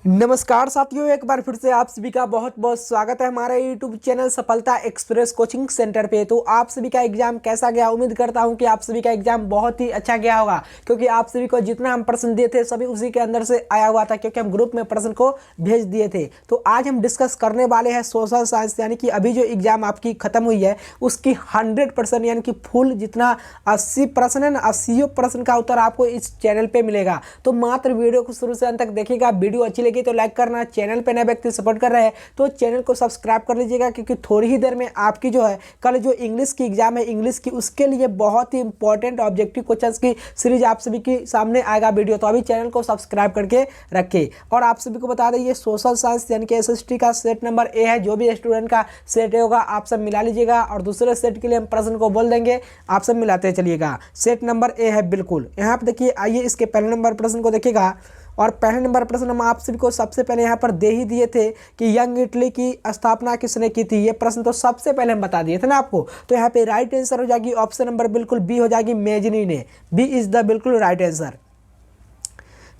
नमस्कार साथियों, एक बार फिर से आप सभी का बहुत बहुत स्वागत है हमारे YouTube चैनल सफलता एक्सप्रेस कोचिंग सेंटर पे। तो आप सभी का एग्जाम कैसा गया? उम्मीद करता हूं कि आप सभी का एग्जाम बहुत ही अच्छा गया होगा, क्योंकि आप सभी को जितना हम प्रश्न दिए थे सभी उसी के अंदर से आया हुआ था, क्योंकि हम ग्रुप में प्रश्न को भेज दिए थे। तो आज हम डिस्कस करने वाले हैं सोशल साइंस, यानी कि अभी जो एग्जाम आपकी खत्म हुई है उसकी 100% यानी कि फुल जितना 80 प्रश्न है ना, 80 प्रश्न का उत्तर आपको इस चैनल पे मिलेगा। तो मात्र वीडियो को शुरू से अंत तक देखिएगा। वीडियो अच्छी लगी तो लाइक करना, चैनल पे नए व्यक्ति सपोर्ट कर रहे हैं तो चैनल को सब्सक्राइब कर लीजिएगा, क्योंकि थोड़ी ही देर में आपकी जो है कल जो इंग्लिश की एग्जाम है इंग्लिश की, उसके लिए बहुत ही इंपॉर्टेंट ऑब्जेक्टिव क्वेश्चंस की सीरीज आप सभी के सामने आएगा वीडियो। तो अभी चैनल को सब्सक्राइब करके रखें। और आप सभी को बता दें, ये सोशल साइंस यानी कि एसएसटी का सेट नंबर ए है। जो भी स्टूडेंट का सेट होगा आप सब मिला लीजिएगा, और दूसरे सेट के लिए हम प्रश्न को बोल देंगे, आप सब मिलाते चलिएगा। सेट नंबर ए है बिल्कुल। यहाँ पे देखिए, आइए इसके पहले नंबर प्रश्न को देखिएगा। और पहले नंबर प्रश्न हम आप सभी को सबसे पहले यहाँ पर दे ही दिए थे कि यंग इटली की स्थापना किसने की थी। ये प्रश्न तो सबसे पहले हम बता दिए थे ना आपको। तो यहाँ पे राइट आंसर हो जाएगी ऑप्शन नंबर बिल्कुल बी हो जाएगी, मेजनी ने। बी इज द बिल्कुल राइट आंसर।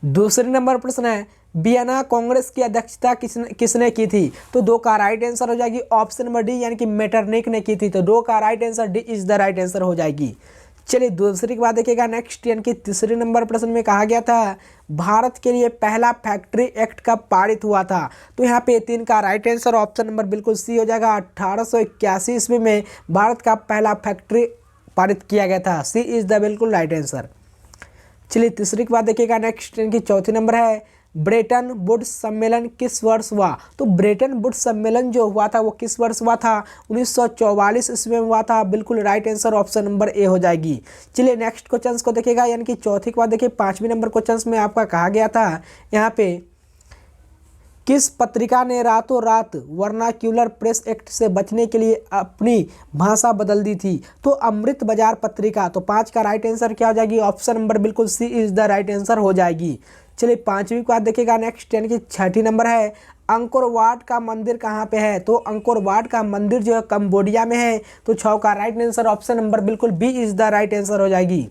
दूसरे नंबर प्रश्न है, वियना कांग्रेस की अध्यक्षता किसने की थी। तो दो का राइट आंसर हो जाएगी ऑप्शन नंबर डी, यानी कि मेटरनिक ने की थी। तो दो का right answer D is the right answer हो जाएगी। चलिए दूसरी की बात देखिएगा। नेक्स्ट यानी कि तीसरे नंबर प्रश्न में कहा गया था भारत के लिए पहला फैक्ट्री एक्ट कब पारित हुआ था। तो यहाँ पे 3 का राइट आंसर ऑप्शन नंबर बिल्कुल सी हो जाएगा। 1881 ईस्वी में भारत का पहला फैक्ट्री पारित किया गया था। सी इज द बिल्कुल राइट आंसर। चलिए तीसरी की बात देखिएगा। नेक्स्ट इनकी चौथी नंबर है, ब्रेटन वुड्स सम्मेलन किस वर्ष हुआ। तो ब्रेटन वुड्स सम्मेलन जो हुआ था वो किस वर्ष हुआ था। 1944 ईस्वी में हुआ था। बिल्कुल right answer option number A हो जाएगी। चलिए नेक्स्ट क्वेश्चंस को देखिएगा, यानी कि चौथी के बाद देखिए 5वें नंबर क्वेश्चंस में आपका कहा गया था यहाँ पे, किस पत्रिका ने रातों रात वर्नाक्यूलर प्रेस एक्ट से बचने के लिए अपनी भाषा बदल दी थी। तो अमृत बाजार पत्रिका। तो 5 का राइट आंसर क्या हो जाएगी ऑप्शन नंबर बिल्कुल C is the right answer हो जाएगी। चलिए 5वीं के बाद देखिएगा। नेक्स्ट यानी कि 6ठी नंबर है, अंकोर वाट का मंदिर कहाँ पे है। तो अंकोर वाट का मंदिर जो है कंबोडिया में है। तो 6 का राइट आंसर ऑप्शन नंबर बिल्कुल B is the right answer हो जाएगी।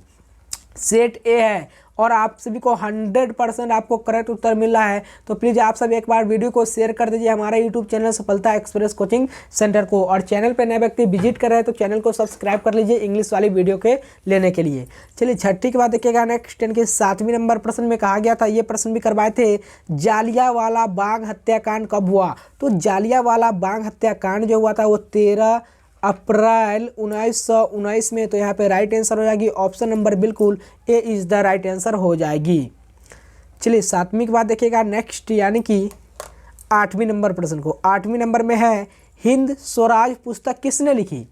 सेट ए है और आप सभी को 100% आपको करेक्ट उत्तर मिल रहा है। तो प्लीज़ आप सब एक बार वीडियो को शेयर कर दीजिए हमारे यूट्यूब चैनल सफलता एक्सप्रेस कोचिंग सेंटर को। और चैनल पे नए व्यक्ति विजिट कर रहे हैं तो चैनल को सब्सक्राइब कर लीजिए इंग्लिश वाली वीडियो के लेने के लिए। चलिए 6ठी के बाद देखिएगा। नेक्स्ट यानी कि 7वें नंबर प्रश्न में कहा गया था, ये प्रश्न भी करवाए थे, जालियांवाला बाग हत्याकांड कब हुआ। तो जालियांवाला बाग हत्याकांड जो हुआ था वो 13 अप्रैल 1919 में। तो यहाँ पे राइट आंसर हो जाएगी ऑप्शन नंबर बिल्कुल ए इज द राइट आंसर हो जाएगी। चलिए 7वीं के बाद देखिएगा। नेक्स्ट यानी कि 8वीं नंबर प्रश्न को, 8वीं नंबर में है, हिंद स्वराज पुस्तक किसने लिखी।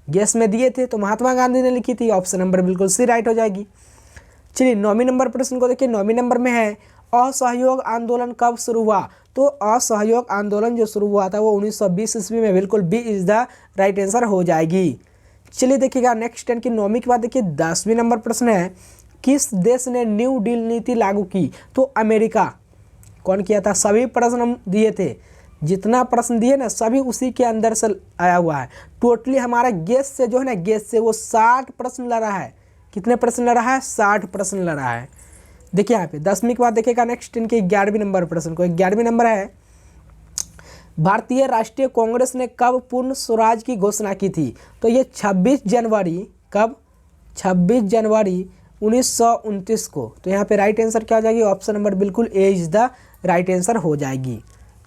गेस में दिए थे तो महात्मा गांधी ने लिखी थी। ऑप्शन नंबर बिल्कुल सी राइट हो जाएगी। चलिए 9वीं नंबर प्रश्न को देखिए। 9वीं नंबर में है, असहयोग आंदोलन कब शुरू हुआ। तो असहयोग आंदोलन जो शुरू हुआ था वो 1920 ईस्वी में। बिल्कुल B is the right answer हो जाएगी। चलिए देखिएगा। नेक्स्ट यानी कि 9वीं के बाद देखिए 10वीं नंबर प्रश्न है, किस देश ने न्यू डील नीति लागू की। तो अमेरिका। कौन किया था। सभी प्रश्न हम दिए थे, जितना प्रश्न दिए ना सभी उसी के अंदर से आया हुआ है। टोटली हमारा गेस से जो है ना, गेस से वो 60 प्रश्न ला रहा है। कितने प्रश्न ला रहा है। 60 प्रश्न ला रहा है। देखिए यहाँ पे 10वीं के बाद देखिएगा। नेक्स्ट इनके 11वीं नंबर प्रश्न को, 11वीं नंबर है, भारतीय राष्ट्रीय कांग्रेस ने कब पूर्ण स्वराज की घोषणा की थी। तो ये 26 जनवरी, कब 26 जनवरी 1929 को। तो यहाँ पे राइट आंसर क्या हो जाएगी ऑप्शन नंबर बिल्कुल ए इज द राइट आंसर हो जाएगी।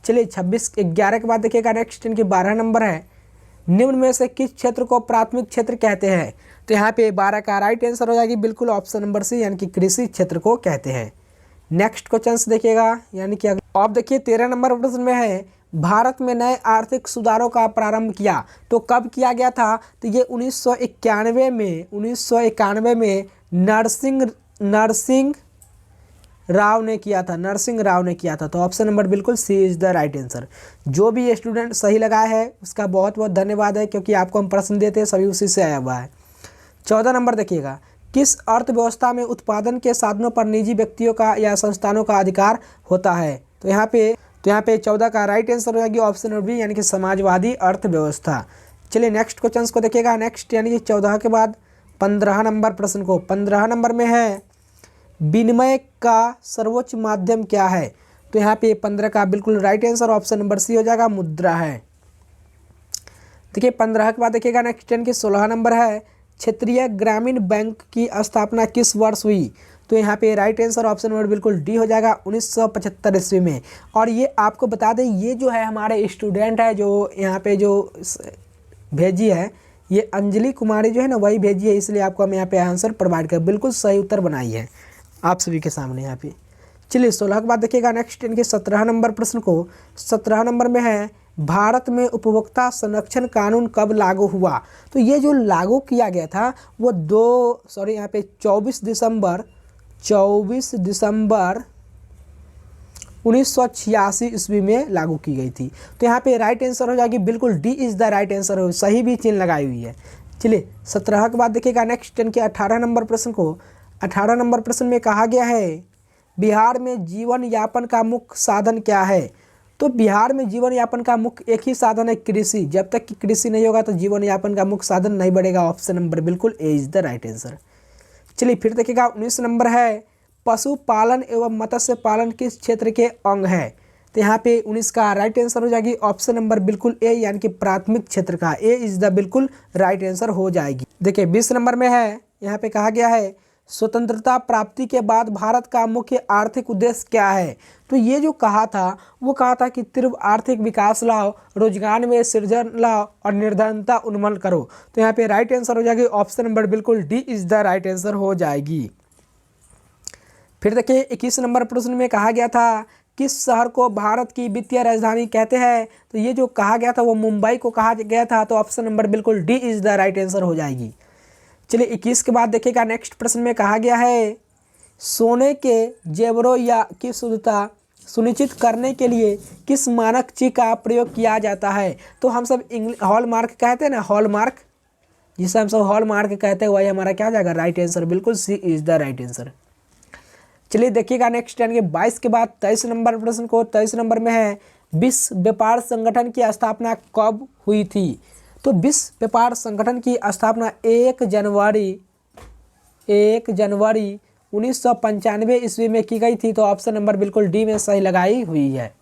चलिए 11 के बाद देखिएगा। नेक्स्ट इनकी 12 नंबर है, निम्न में से किस क्षेत्र को प्राथमिक क्षेत्र कहते हैं। तो यहाँ पे 12 का राइट आंसर हो जाएगी बिल्कुल ऑप्शन नंबर सी, यानी कि कृषि क्षेत्र को कहते हैं। नेक्स्ट क्वेश्चन देखिएगा, यानी कि अब देखिए 13 नंबर प्रश्न में है, भारत में नए आर्थिक सुधारों का प्रारंभ किया। तो कब किया गया था। तो ये 1991 में नरसिंह राव ने किया था। नरसिंह राव ने किया था। तो ऑप्शन नंबर बिल्कुल C is the right answer. जो भी स्टूडेंट सही लगाया है उसका बहुत बहुत धन्यवाद है, क्योंकि आपको हम प्रश्न देते हैं सभी उसी से आया हुआ है। 14 नंबर देखिएगा, किस अर्थव्यवस्था में उत्पादन के साधनों पर निजी व्यक्तियों का या संस्थानों का अधिकार होता है। तो यहाँ पे 14 का राइट आंसर हो जाएगी ऑप्शन नंबर बी, यानी कि समाजवादी अर्थव्यवस्था। चलिए नेक्स्ट क्वेश्चन को देखिएगा। नेक्स्ट यानी कि 14 के बाद 15 नंबर प्रश्न को, 15 नंबर में है, विनिमय का सर्वोच्च माध्यम क्या है। तो यहाँ पे 15 का बिल्कुल right answer option number C हो जाएगा, मुद्रा है। देखिए 15 के बाद देखिएगा नेक्स्ट 10 के 16 नंबर है, क्षेत्रीय ग्रामीण बैंक की स्थापना किस वर्ष हुई? तो यहाँ पे राइट आंसर ऑप्शन नंबर बिल्कुल डी हो जाएगा, 1975 ईस्वी में। और ये आपको बता दें, ये जो है हमारे स्टूडेंट है जो यहाँ पे जो भेजी है, ये अंजलि कुमारी जो है ना वही भेजी है, इसलिए आपको हम यहाँ पे आंसर प्रोवाइड कर बिल्कुल सही उत्तर बनाई है आप सभी के सामने यहाँ पे। चलिए 16 के बाद देखिएगा नेक्स्ट इनके 17 नंबर प्रश्न को। 17 नंबर में है, भारत में उपभोक्ता संरक्षण कानून कब लागू हुआ? तो ये जो लागू किया गया था वो 24 दिसंबर 1986 ईस्वी में लागू की गई थी। तो यहाँ पे राइट आंसर हो जाएगी बिल्कुल D is the right answer, हो सही भी चिन्ह लगाई हुई है। चलिए 17 के बाद देखिएगा नेक्स्ट 10 के 18 नंबर प्रश्न को। 18 नंबर प्रश्न में कहा गया है, बिहार में जीवन यापन का मुख्य साधन क्या है? तो बिहार में जीवन यापन का मुख्य एक ही साधन है, कृषि। जब तक कि कृषि नहीं होगा तो जीवन यापन का मुख्य साधन नहीं बढ़ेगा। ऑप्शन नंबर बिल्कुल A is the right answer. चलिए फिर देखिएगा 19 नंबर है, पशुपालन एवं मत्स्य पालन किस क्षेत्र के अंग है? तो यहाँ पे 19 का राइट आंसर हो जाएगी ऑप्शन नंबर बिल्कुल ए, यानी कि प्राथमिक क्षेत्र का। ए इज द बिल्कुल राइट आंसर हो जाएगी। देखिए 20 नंबर में है, यहाँ पे कहा गया है, स्वतंत्रता प्राप्ति के बाद भारत का मुख्य आर्थिक उद्देश्य क्या है? तो ये जो कहा था वो कहा था कि तीव्र आर्थिक विकास लाओ, रोजगार में सृजन लाओ और निर्धनता उन्मूलन करो। तो यहाँ पे राइट आंसर हो जाएगी ऑप्शन नंबर बिल्कुल D is the right answer हो जाएगी। फिर देखिए 21 नंबर प्रश्न में कहा गया था, किस शहर को भारत की वित्तीय राजधानी कहते हैं? तो ये जो कहा गया था वो मुंबई को कहा गया था। तो ऑप्शन नंबर बिल्कुल D is the right answer हो जाएगी। चलिए 21 के बाद देखिएगा नेक्स्ट प्रश्न में कहा गया है, सोने के जेवरों या की शुद्धता सुनिश्चित करने के लिए किस मानक चिन्ह का प्रयोग किया जाता है? तो हम सब हॉलमार्क कहते हैं ना, हॉलमार्क, जिसे हम सब हॉलमार्क कहते हैं, वही हमारा क्या हो जाएगा? राइट आंसर, बिल्कुल C is the right answer. चलिए देखिएगा नेक्स्ट यानी कि 22 के बाद 23 नंबर प्रश्न को। 23 नंबर में है, विश्व व्यापार संगठन की स्थापना कब हुई थी? तो विश्व व्यापार संगठन की स्थापना 1 जनवरी 1995 ईस्वी में की गई थी। तो ऑप्शन नंबर बिल्कुल डी में सही लगाई हुई है।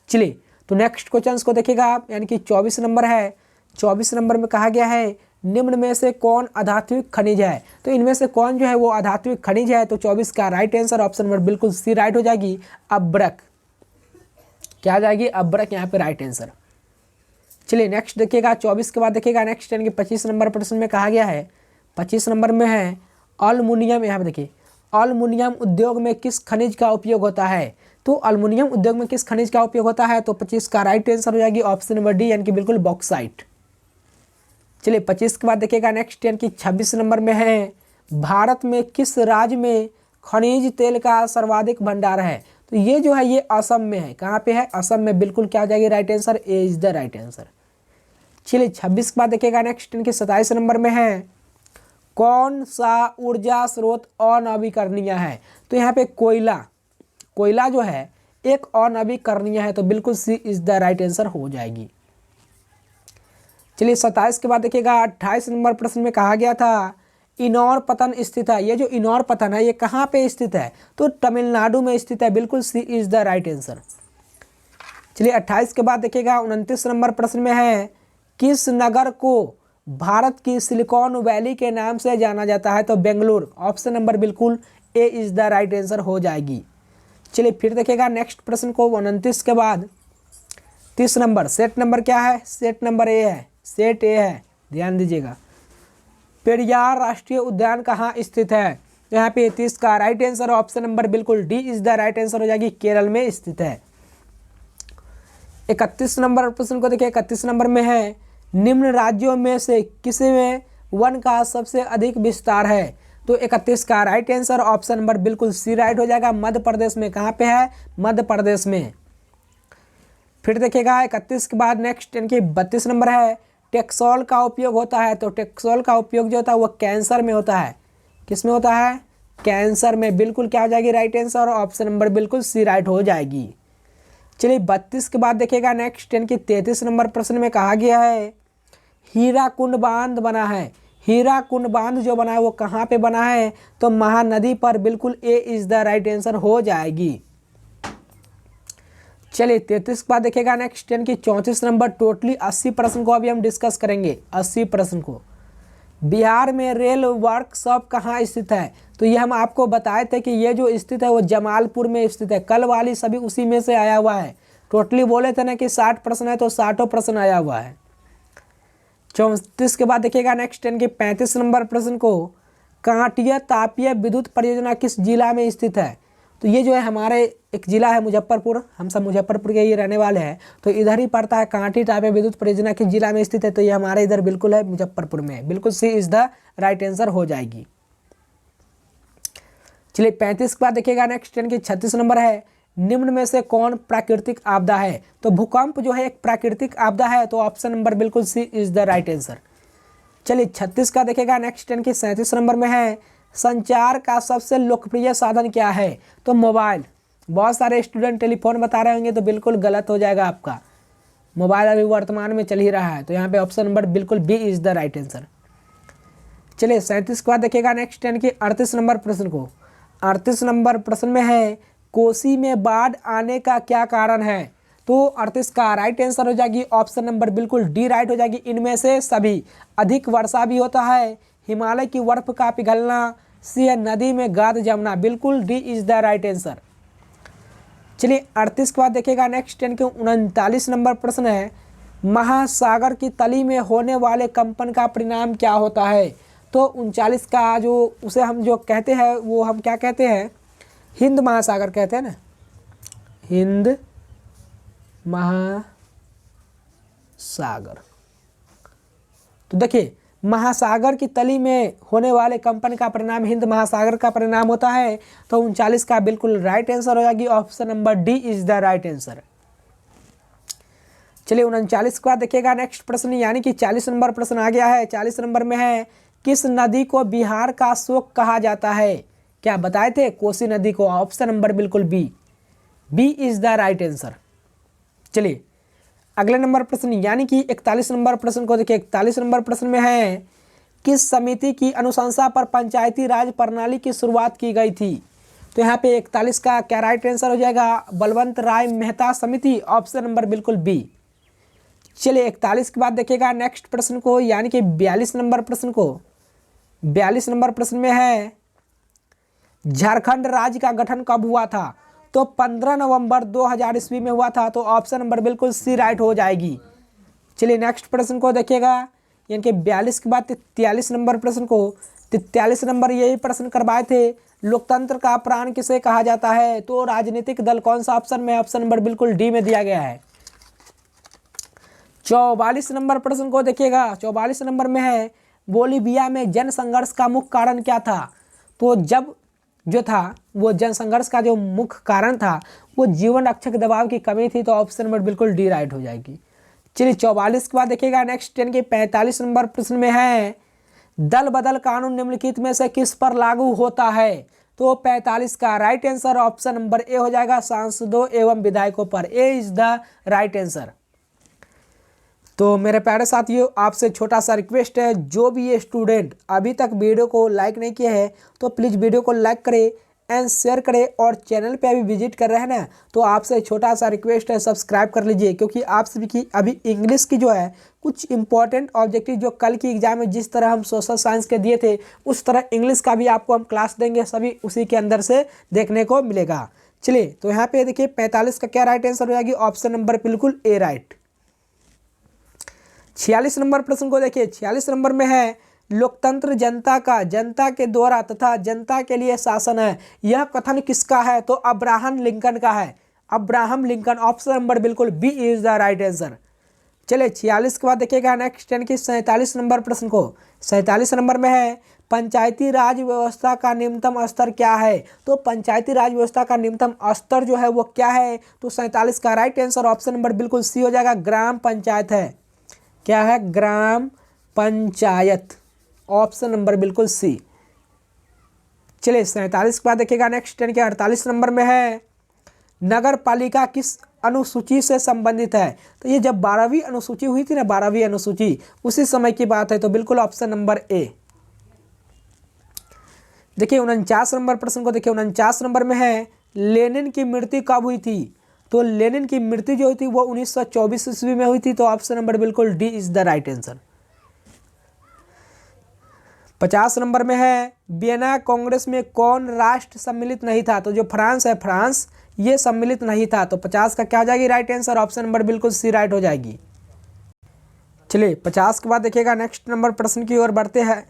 चलिए तो नेक्स्ट क्वेश्चन को देखिएगा आप, यानी कि 24 नंबर है। 24 नंबर में कहा गया है, निम्न में से कौन अधात्विक खनिज है? तो इनमें से कौन जो है वो अधात्विक खनिज है? तो 24 का राइट आंसर ऑप्शन नंबर बिल्कुल सी राइट हो जाएगी, अब्रक। क्या आ जाएगी? अब्रक यहाँ पे राइट आंसर। चलिए नेक्स्ट देखिएगा 24 के बाद देखिएगा नेक्स्ट यानी कि 25 नंबर प्रश्न में कहा गया है, 25 नंबर में है, अल्मुनियम। यहाँ पे देखिए, अल्मुनियम उद्योग में किस खनिज का उपयोग होता है? तो अल्मुनियम उद्योग में किस खनिज का उपयोग होता है? तो 25 का राइट आंसर हो जाएगी ऑप्शन नंबर डी, यानी कि बिल्कुल बॉक्साइट। चलिए 25 के बाद देखिएगा नेक्स्ट यानी कि 26 नंबर में है, भारत में किस राज्य में खनिज तेल का सर्वाधिक भंडार है? तो ये जो है ये असम में है। कहाँ पे है? असम में। बिल्कुल क्या हो जाएगी? Right answer, A is the right answer. चलिए 26 के बाद देखिएगा नेक्स्ट यानी कि 27 नंबर में है, कौन सा ऊर्जा स्रोत अनवीकरणीय है? तो यहाँ पे कोयला जो है एक अनवीकरणीय है। तो बिल्कुल C is the right answer हो जाएगी। चलिए 27 के बाद देखिएगा 28 नंबर प्रश्न में कहा गया था, इनौर पतन स्थित है। ये जो इनौर पतन है ये कहाँ पे स्थित है? तो तमिलनाडु में स्थित है। बिल्कुल C is the right answer. चलिए 28 के बाद देखिएगा 29 नंबर प्रश्न में है, किस नगर को भारत की सिलिकॉन वैली के नाम से जाना जाता है? तो बेंगलुरु। ऑप्शन नंबर बिल्कुल ए इज द राइट आंसर हो जाएगी। चलिए फिर देखिएगा नेक्स्ट प्रश्न को 29 के बाद 30 नंबर, सेट नंबर क्या है? सेट नंबर ए है, सेट ए है, ध्यान दीजिएगा। पेरियार राष्ट्रीय उद्यान कहाँ स्थित है? तो यहाँ पे 30 का राइट आंसर ऑप्शन नंबर बिल्कुल D is the right answer हो जाएगी, केरल में स्थित है। 31 नंबर प्रश्न को देखिए, 31 नंबर में है, निम्न राज्यों में से किसी में वन का सबसे अधिक विस्तार है? तो 31 का राइट आंसर ऑप्शन नंबर बिल्कुल सी राइट हो जाएगा, मध्य प्रदेश में। कहाँ पे है? मध्य प्रदेश में। फिर देखिएगा 31 के बाद नेक्स्ट यानी कि 32 नंबर है, टेक्सोल का उपयोग होता है। तो टेक्सोल का उपयोग जो होता है वो कैंसर में होता है। किस में होता है? कैंसर में। बिल्कुल क्या हो जाएगी? राइट आंसर ऑप्शन नंबर बिल्कुल सी राइट हो जाएगी। चलिए 32 के बाद देखिएगा नेक्स्ट यानी कि 33 नंबर प्रश्न में कहा गया है, हीराकुंड बांध बना है। हीराकुंड बांध जो बना है वो कहाँ पे बना है? तो महानदी पर। बिल्कुल ए इज द राइट आंसर हो जाएगी। चलिए 33 के बाद देखिएगा नेक्स्ट 10 की 34 नंबर। टोटली 80 प्रश्न को अभी हम डिस्कस करेंगे। 80 प्रश्न को, बिहार में रेल वर्कशॉप कहाँ स्थित है? तो ये हम आपको बताए थे कि ये जो स्थित है वो जमालपुर में स्थित है। कल वाली सभी उसी में से आया हुआ है। टोटली बोले थे ना कि 60 प्रश्न है तो 60 प्रश्न आया हुआ है। 34 के बाद देखिएगा नेक्स्ट 10 के 35 नंबर प्रश्न को, कांटिया तापीय विद्युत परियोजना किस जिला में स्थित है? तो ये जो है हमारे एक जिला है मुजफ्फरपुर, हम सब मुजफ्फरपुर के ही रहने वाले हैं, तो इधर ही पड़ता है। कांटी तापीय विद्युत परियोजना किस जिला में स्थित है? तो ये हमारे इधर बिल्कुल है, मुजफ्फरपुर में। बिल्कुल C is the right answer हो जाएगी। चलिए 35 के बाद देखिएगा नेक्स्ट 10 की 36 नंबर है, निम्न में से कौन प्राकृतिक आपदा है? तो भूकंप जो है एक प्राकृतिक आपदा है, तो ऑप्शन नंबर बिल्कुल C is the right answer. चलिए 36 का देखिएगा नेक्स्ट 10 की 37 नंबर में है, संचार का सबसे लोकप्रिय साधन क्या है? तो मोबाइल। बहुत सारे स्टूडेंट टेलीफोन बता रहे होंगे, तो बिल्कुल गलत हो जाएगा आपका। मोबाइल अभी वर्तमान में चल ही रहा है, तो यहाँ पे ऑप्शन नंबर बिल्कुल B is the right answer. चलिए 37 के बाद देखिएगा नेक्स्ट 10 की 38 नंबर प्रश्न को। 38 नंबर प्रश्न में है, कोसी में बाढ़ आने का क्या कारण है? तो 38 का राइट आंसर हो जाएगी ऑप्शन नंबर बिल्कुल डी राइट हो जाएगी। इनमें से सभी, अधिक वर्षा भी होता है, हिमालय की बर्फ का पिघलना, सी नदी में गाद जमना। बिल्कुल D is the right answer. चलिए 38 के बाद देखिएगा नेक्स्ट 10 के 39 नंबर प्रश्न है, महासागर की तली में होने वाले कंपन का परिणाम क्या होता है? तो 39 का जो उसे हम जो कहते हैं वो हम क्या कहते हैं? हिंद महासागर कहते हैं ना, हिंद महासागर। तो देखिए महासागर की तली में होने वाले कंपन का परिणाम हिंद महासागर का परिणाम होता है, तो 39 का बिल्कुल राइट आंसर हो जाएगी option number D is the right answer. चलिए 39 के बाद देखिएगा नेक्स्ट प्रश्न, यानी कि 40 नंबर प्रश्न आ गया है। 40 नंबर में है, किस नदी को बिहार का शोक कहा जाता है? क्या बताए थे? कोसी नदी को। ऑप्शन नंबर बिल्कुल B, B is the right answer. चलिए अगले नंबर प्रश्न, यानी कि 41 नंबर प्रश्न को देखिए। 41 नंबर प्रश्न में है, किस समिति की अनुशंसा पर पंचायती राज प्रणाली की शुरुआत की गई थी? तो यहाँ पे 41 का क्या राइट आंसर हो जाएगा? बलवंत राय मेहता समिति। ऑप्शन नंबर बिल्कुल बी। चलिए 41 के बाद देखिएगा नेक्स्ट प्रश्न को, यानी कि 42 नंबर प्रश्न को। 42 नंबर प्रश्न में है, झारखंड राज्य का गठन कब हुआ था? तो 15 नवंबर 2000 ईस्वी में हुआ था, तो ऑप्शन नंबर बिल्कुल सी राइट हो जाएगी। चलिए नेक्स्ट प्रश्न को देखिएगा, यानी कि 42 के बाद 43 नंबर प्रश्न को। 43 नंबर यही प्रश्न करवाए थे, लोकतंत्र का प्राण किसे कहा जाता है? तो राजनीतिक दल। कौन सा ऑप्शन में? ऑप्शन नंबर बिल्कुल डी में दिया गया है। 44 नंबर प्रश्न को देखिएगा। 44 नंबर में है, बोलीविया में जन संघर्ष का मुख्य कारण क्या था? तो जब जो था वो जन संघर्ष का जो मुख्य कारण था वो जीवन रक्षक दबाव की कमी थी, तो ऑप्शन नंबर बिल्कुल डी राइट हो जाएगी। चलिए 44 के बाद देखिएगा नेक्स्ट 10 के 45 नंबर प्रश्न में है, दल बदल कानून निम्नलिखित में से किस पर लागू होता है? तो 45 का right answer option number A हो जाएगा, सांसदों एवं विधायकों पर। ए इज द राइट आंसर। तो मेरे प्यारे साथियों, आपसे छोटा सा रिक्वेस्ट है, जो भी ये स्टूडेंट अभी तक वीडियो को लाइक नहीं किए हैं तो प्लीज़ वीडियो को लाइक करें एंड शेयर करें, और चैनल पे अभी विजिट कर रहे हैं ना, तो आपसे छोटा सा रिक्वेस्ट है, सब्सक्राइब कर लीजिए, क्योंकि आप सभी की अभी इंग्लिश की जो है कुछ इंपॉर्टेंट ऑब्जेक्टिव जो कल की एग्जाम में जिस तरह हम सोशल साइंस के दिए थे, उस तरह इंग्लिश का भी आपको हम क्लास देंगे, सभी उसी के अंदर से देखने को मिलेगा। चलिए तो यहाँ पे देखिए 45 का क्या राइट आंसर हो जाएगी? ऑप्शन नंबर बिल्कुल ए राइट। 46 नंबर प्रश्न को देखिए। 46 नंबर में है, लोकतंत्र जनता का, जनता के द्वारा तथा जनता के लिए शासन है, यह कथन किसका है? तो अब्राहम लिंकन का है। Abraham Lincoln. ऑप्शन नंबर बिल्कुल B is the right answer. चलिए 46 के बाद देखिएगा नेक्स्ट 10 की 47 नंबर प्रश्न को। 47 नंबर में है, पंचायती राज व्यवस्था का निम्नतम स्तर क्या है? तो पंचायती राज व्यवस्था का निम्नतम स्तर जो है वो क्या है? तो 47 का राइट आंसर ऑप्शन नंबर बिल्कुल सी हो जाएगा, ग्राम पंचायत है। क्या है? ग्राम पंचायत। ऑप्शन नंबर बिल्कुल सी। चलिए 47 के बाद देखिएगा नेक्स्ट 10 के 48 नंबर में है, नगर पालिका किस अनुसूची से संबंधित है? तो ये जब 12वीं अनुसूची हुई थी ना, 12वीं अनुसूची, उसी समय की बात है, तो बिल्कुल ऑप्शन नंबर ए। देखिए 49 नंबर प्रश्न को देखिए। 49 नंबर में है, लेनिन की मृत्यु कब हुई थी? तो लेनिन की मृत्यु जो हुई थी वो 1924 ईस्वी में हुई थी। तो ऑप्शन नंबर बिल्कुल D is the right answer. 50 number में है वियना कांग्रेस में कौन राष्ट्र सम्मिलित नहीं था? तो जो फ्रांस है, फ्रांस ये सम्मिलित नहीं था। तो 50 का क्या हो जाएगी राइट आंसर? ऑप्शन नंबर बिल्कुल सी राइट हो जाएगी। चलिए 50 के बाद देखिएगा नेक्स्ट नंबर प्रश्न की ओर बढ़ते हैं।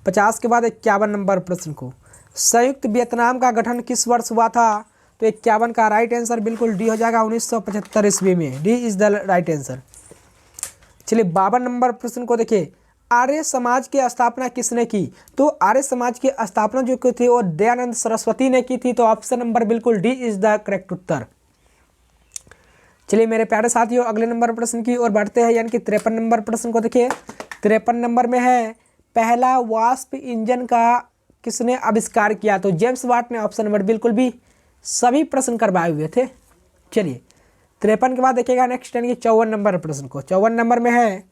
50 के बाद 51 नंबर प्रश्न को, संयुक्त वियतनाम का गठन किस वर्ष हुआ था? तो 51 का राइट आंसर बिल्कुल डी हो जाएगा 1975 ईस्वी में। D is the right answer. चलिए 52 नंबर प्रश्न को देखिए, आर्य समाज की स्थापना किसने की? तो आर्य समाज की स्थापना जो की थी वो दयानंद सरस्वती ने की थी। तो ऑप्शन नंबर बिल्कुल डी इज द करेक्ट उत्तर। चलिए मेरे प्यारे साथियों अगले नंबर प्रश्न की ओर बढ़ते हैं, यानी कि 53 नंबर प्रश्न को देखिए। 53 नंबर में है पहला वाष्प इंजन का किसने आविष्कार किया? तो जेम्स वाट ने। ऑप्शन नंबर बिल्कुल भी, सभी प्रश्न करवाए हुए थे। चलिए 53 के बाद देखिएगा नेक्स्ट यानी कि 54 नंबर प्रश्न को। 54 नंबर में है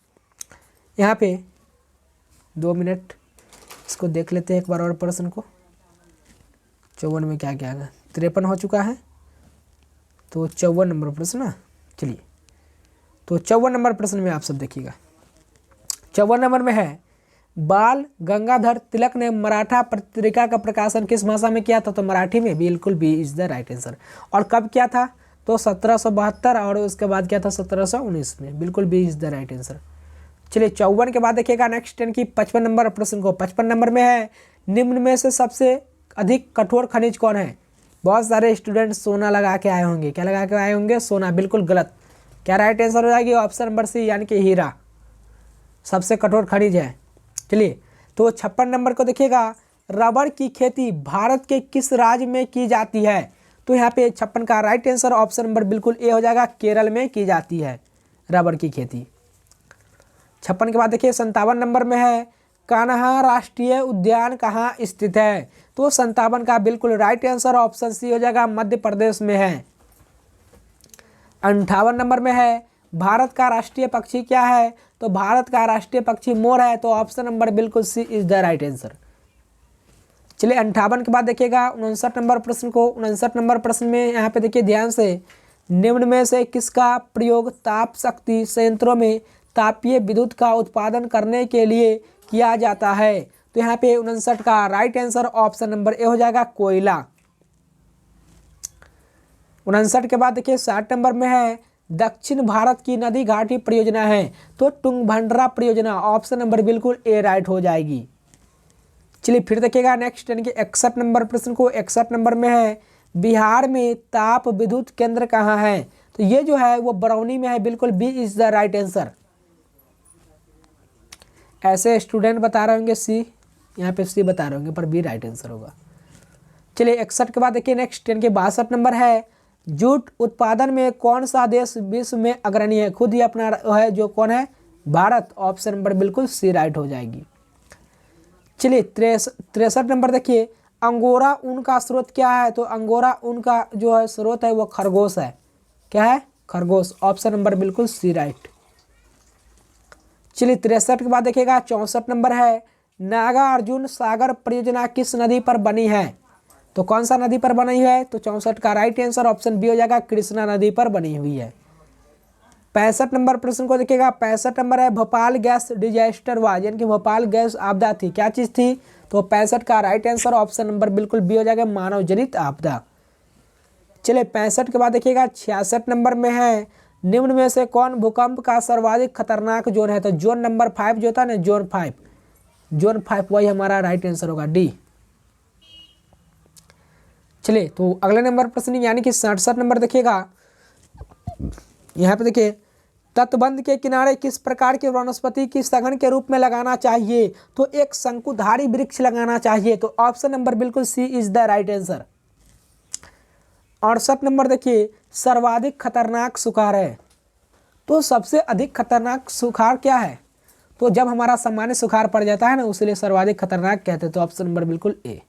यहाँ पे 2 मिनट इसको देख लेते हैं एक बार और प्रश्न को। 54 में क्या क्या है? 53 हो चुका है तो 54 नंबर प्रश्न ना। चलिए तो 54 नंबर प्रश्न में आप सब देखिएगा। 54 नंबर में है बाल गंगाधर तिलक ने मराठा पत्रिका का प्रकाशन किस भाषा में किया था? तो मराठी में। बिल्कुल B is the right answer. और कब किया था? तो 1772 और उसके बाद क्या था 1719 में। बिल्कुल B is the right answer. चलिए 54 के बाद देखिएगा नेक्स्ट यानी कि 55 नंबर प्रश्न को। 55 नंबर में है निम्न में से सबसे अधिक कठोर खनिज कौन है? बहुत सारे स्टूडेंट सोना लगा के आए होंगे। क्या लगा के आए होंगे? सोना। बिल्कुल गलत। क्या राइट आंसर हो जाएगी? ऑप्शन नंबर सी यानी कि हीरा सबसे कठोर खनिज है। चलिए तो 56 नंबर को देखिएगा, रबड़ की खेती भारत के किस राज्य में की जाती है? तो यहाँ पे 56 का राइट आंसर ऑप्शन नंबर बिल्कुल ए हो जाएगा, केरल में की जाती है रबड़ की खेती। 56 के बाद देखिए 57 नंबर में है कान्हा राष्ट्रीय उद्यान कहाँ स्थित है? तो 57 का बिल्कुल राइट आंसर ऑप्शन सी हो जाएगा, मध्य प्रदेश में है। 58 नंबर में है भारत का राष्ट्रीय पक्षी क्या है? तो भारत का राष्ट्रीय पक्षी मोर है। तो ऑप्शन नंबर बिल्कुल C is the right answer. चलिए 58 के बाद देखिएगा 59 नंबर प्रश्न को। 59 नंबर प्रश्न में यहाँ पे देखिए ध्यान से, निम्न में से किसका प्रयोग ताप शक्ति संयंत्रों में तापीय विद्युत का उत्पादन करने के लिए किया जाता है? तो यहाँ पे 59 का right answer option number A हो जाएगा, कोयला। 59 के बाद देखिए 60 नंबर में है दक्षिण भारत की नदी घाटी परियोजना है। तो टुंगभंड्रा परियोजना। ऑप्शन नंबर बिल्कुल ए राइट हो जाएगी। चलिए फिर देखिएगा नेक्स्ट यानी कि 61 नंबर प्रश्न को। 61 नंबर में है बिहार में ताप विद्युत केंद्र कहाँ है? तो ये जो है वो बरौनी में है। बिल्कुल B is the right answer. ऐसे स्टूडेंट बता रहे होंगे सी, यहाँ पे सी बता रहे होंगे पर बी राइट आंसर होगा। चलिए 61 के बाद देखिए नेक्स्ट यानी कि 62 नंबर है जूट उत्पादन में कौन सा देश विश्व में अग्रणी है? खुद ही अपना है जो कौन है? भारत। ऑप्शन नंबर बिल्कुल सी राइट हो जाएगी। चलिए 63 नंबर देखिए अंगोरा ऊन का स्रोत क्या है? तो अंगोरा ऊन का जो है स्रोत है वो खरगोश है। क्या है? खरगोश। ऑप्शन नंबर बिल्कुल सी राइट। चलिए 63 के बाद देखिएगा 64 नंबर है नागार्जुन सागर परियोजना किस नदी पर बनी है? तो कौन सा नदी पर बनी है? तो 64 का राइट आंसर ऑप्शन बी हो जाएगा, कृष्णा नदी पर बनी हुई है। 65 नंबर प्रश्न को देखिएगा। 65 नंबर है भोपाल गैस डिजास्टर हुआ, यानी कि भोपाल गैस आपदा थी। क्या चीज़ थी? तो 65 का राइट आंसर ऑप्शन नंबर बिल्कुल बी हो जाएगा, मानव जनित आपदा। चलिए 65 के बाद देखिएगा 66 नंबर में है निम्न में से कौन भूकंप का सर्वाधिक खतरनाक जोन है? तो जोन नंबर 5 जो था ना, जोन 5 वही हमारा राइट आंसर होगा, डी। चलिए तो अगले नंबर प्रश्न यानी कि 67 नंबर देखिएगा। यहाँ पे देखिए तटबंध के किनारे किस प्रकार की वनस्पति की सघन के रूप में लगाना चाहिए? तो एक शंकुधारी वृक्ष लगाना चाहिए। तो ऑप्शन नंबर बिल्कुल C is the right answer. 68 number देखिए सर्वाधिक खतरनाक सुखाड़ है। तो सबसे अधिक खतरनाक सुखाड़ क्या है? तो जब हमारा सामान्य सुखाड़ पड़ जाता है ना, उसलिए सर्वाधिक खतरनाक कहते हैं। तो ऑप्शन नंबर बिल्कुल ए।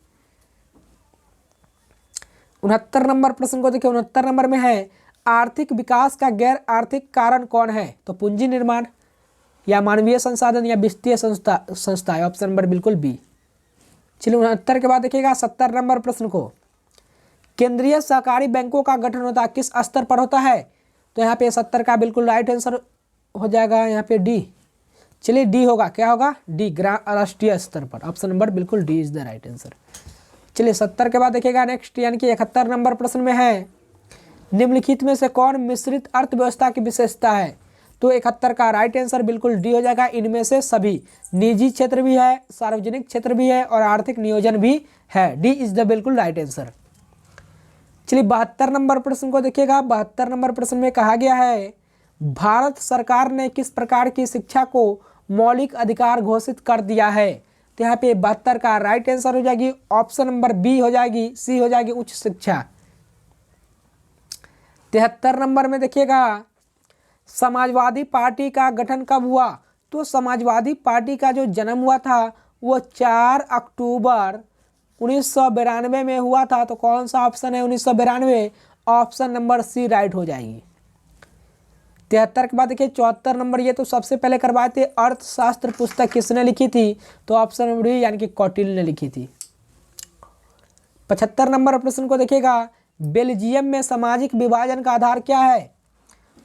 69 नंबर प्रश्न को देखिए। 69 नंबर में है आर्थिक विकास का गैर आर्थिक कारण कौन है? तो पूंजी निर्माण या मानवीय संसाधन या वित्तीय संस्था है। ऑप्शन नंबर बिल्कुल बी। चलिए 69 के बाद देखिएगा 70 नंबर प्रश्न को। केंद्रीय सहकारी बैंकों का गठन होता है किस स्तर पर होता है? तो यहाँ पे 70 का बिल्कुल राइट आंसर हो जाएगा यहाँ पे डी। चलिए डी होगा, क्या होगा? डी, राष्ट्रीय स्तर पर। ऑप्शन नंबर बिल्कुल D is the right answer. चलिए 70 के बाद देखिएगा नेक्स्ट, यानी कि 71 नंबर प्रश्न में है, निम्नलिखित में से कौन मिश्रित अर्थव्यवस्था की विशेषता है? तो 71 का राइट आंसर बिल्कुल डी हो जाएगा। इनमें से सभी, निजी क्षेत्र भी है, सार्वजनिक क्षेत्र भी है और आर्थिक नियोजन भी है। डी इज द बिल्कुल राइट आंसर। चलिए 72 नंबर प्रश्न को देखिएगा। 72 नंबर प्रश्न में कहा गया है, भारत सरकार ने किस प्रकार की शिक्षा को मौलिक अधिकार घोषित कर दिया है? तो यहाँ पे 72 का राइट आंसर हो जाएगी ऑप्शन नंबर बी हो जाएगी, सी हो जाएगी उच्च शिक्षा। 73 नंबर में देखिएगा, समाजवादी पार्टी का गठन कब हुआ? तो समाजवादी पार्टी का जो जन्म हुआ था वो 4 अक्टूबर 1992 में हुआ था। तो कौन सा ऑप्शन है 1992? ऑप्शन नंबर सी राइट हो जाएगी। 73 के बाद देखिए 74 नंबर, ये तो सबसे पहले करवाए थे, अर्थशास्त्र पुस्तक किसने लिखी थी? तो ऑप्शन नंबर डी यानी कि कौटिल्य ने लिखी थी। 75 नंबर प्रश्न को देखिएगा, बेल्जियम में सामाजिक विभाजन का आधार क्या है?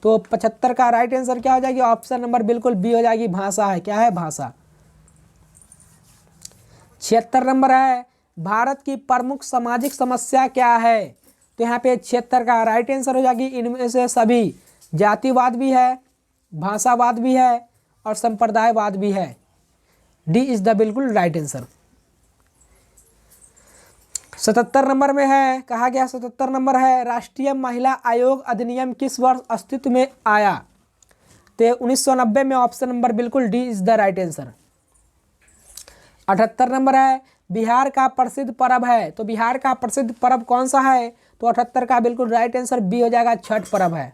तो 75 का राइट आंसर क्या हो जाएगी? ऑप्शन नंबर बिल्कुल बी हो जाएगी, भाषा है। क्या है? भाषा। 76 नंबर है, भारत की प्रमुख सामाजिक समस्या क्या है? तो यहाँ पे 76 का राइट आंसर हो जाएगी, इनमें से सभी, जातिवाद भी है, भाषावाद भी है और संप्रदायवाद भी है। डी इज द बिल्कुल राइट आंसर। 77 नंबर में है, कहा गया 77 नंबर है, राष्ट्रीय महिला आयोग अधिनियम किस वर्ष अस्तित्व में आया? तो 1990 में। ऑप्शन नंबर बिल्कुल D is the right answer. 78 number है, बिहार का प्रसिद्ध पर्व है। तो बिहार का प्रसिद्ध पर्व कौन सा है? तो 78 का बिल्कुल राइट आंसर बी हो जाएगा, छठ पर्व है।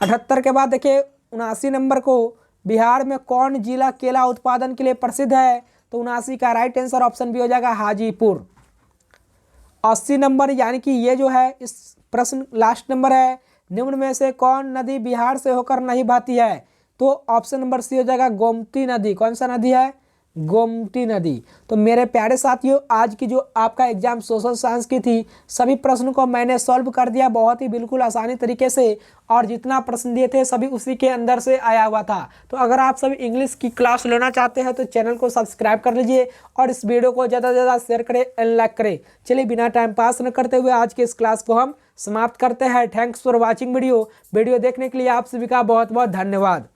78 के बाद देखिए 79 नंबर को, बिहार में कौन जिला केला उत्पादन के लिए प्रसिद्ध है? तो 79 का राइट आंसर ऑप्शन बी हो जाएगा, हाजीपुर। 80 नंबर, यानी कि ये जो है इस प्रश्न लास्ट नंबर है, निम्न में से कौन नदी बिहार से होकर नहीं बहती है? तो ऑप्शन नंबर सी हो जाएगा, गोमती नदी। कौन सा नदी है? गोमती नदी। तो मेरे प्यारे साथियों, आज की जो आपका एग्जाम सोशल साइंस की थी, सभी प्रश्नों को मैंने सॉल्व कर दिया बहुत ही बिल्कुल आसानी तरीके से, और जितना प्रश्न दिए थे सभी उसी के अंदर से आया हुआ था। तो अगर आप सभी इंग्लिश की क्लास लेना चाहते हैं तो चैनल को सब्सक्राइब कर लीजिए और इस वीडियो को ज़्यादा से ज़्यादा शेयर करें एंड लाइक करें। चलिए बिना टाइम पास न करते हुए आज के इस क्लास को हम समाप्त करते हैं। थैंक्स फॉर वॉचिंग वीडियो देखने के लिए आप सभी का बहुत बहुत धन्यवाद।